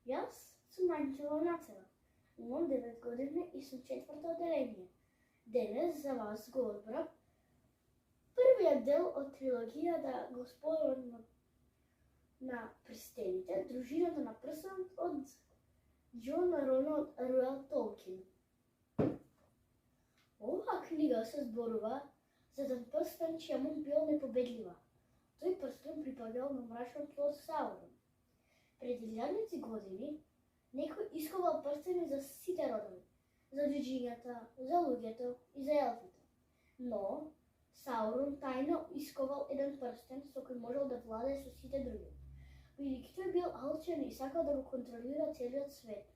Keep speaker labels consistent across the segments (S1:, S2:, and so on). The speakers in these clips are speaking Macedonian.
S1: Јас сум Анđела Нацева. Имам 9 години и сум четврто одделение. Денес за вас го одбрав првиот дел од трилогијата Господарот на прстените, дружината на прстенот од Џон Роналд Руел Толкин. Оваа книга се зборува за еден прстен чија му бил непобедлива. Тој прстен припадал на мрачниот лорд Саурон. Пред 1000 години некој исковал прстени за сите родови, за џиџињата, за луѓето и за елфите. Но Саурон тајно исковал еден прстен со кој можел да владее со сите други. Бидејќи тој бил алчен и сакал да го контролира целиот свет.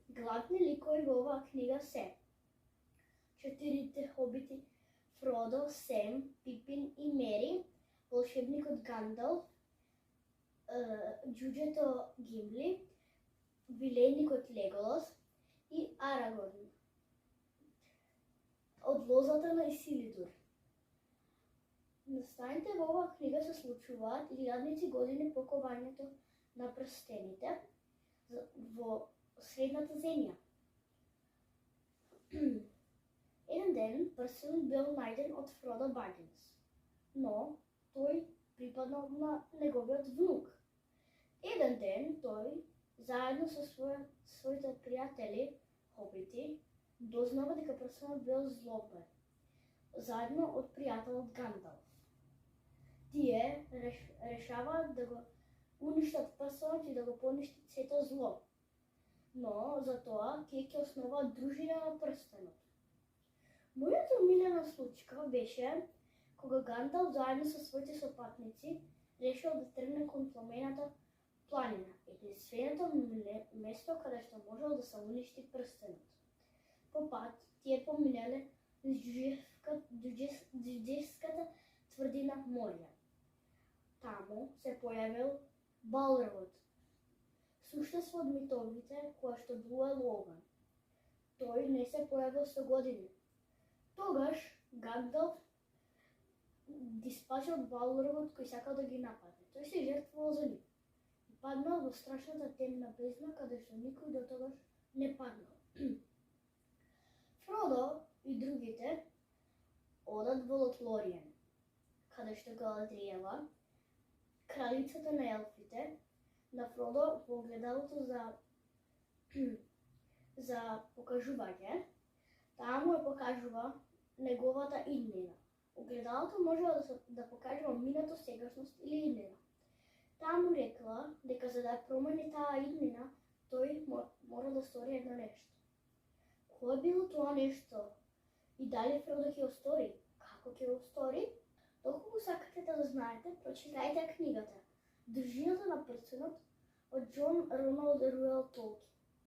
S1: Главни ликови во оваа книга се четирите хобити Фродо, Сем, Пипин и Мери, волшебникот Гандалф, џуџето Гимли, виленикот Леголас и Арагорн од лозата на Исилидур. Настаните во оваа книга се случуваат 1000 години по кованјето на прстените во Средната земја. Еден ден прстенот бил најден од Фродо Багинс, но тој припаднал на неговиот внук. Еден ден тој, заедно со своите пријатели, хобити, дознава дека прстенот бил злобен, заедно од пријателот Гандалф. Тие решаваат да го уништат прстенот и да го поништат сето зло, но за тоа ќе основаат дружина на прстенот. Мојата омилена случка беше кога Гандалф заедно со своите сопатници решил да тргне кон пламената планина, единственото место каде што можел да се уништи прстенот. По пат тие поминале низ џуџеската тврдина Морија. Таму се појавил Балрогот, суштество од митовите која што блуел оган. Тој не се појавил со години. Тогаш Гандалф ги спасил Балрогот кој сакал да ги нападне. Тој се жртвувал за нив и паднал во страшната темна бездна каде што никој до тогаш не паднал. Фродо и другите одат во Лотлориен, каде што Галадриела, кралицата на елфите, на Фродо во огледалото за покажување. Таа му покажува неговата иднина. Огледалото можела да покажува минато, сегашност или иднина. Таа му рекла дека за да промени таа иднина, тој мора да стори едно нешто. Кој било тоа нешто? И дали Фродо ќе го стори? Како ќе го стори? Доколку сакате да знаете, прочитајте книгата Дружината на прстенот од Џон Роналд Руел Толкин.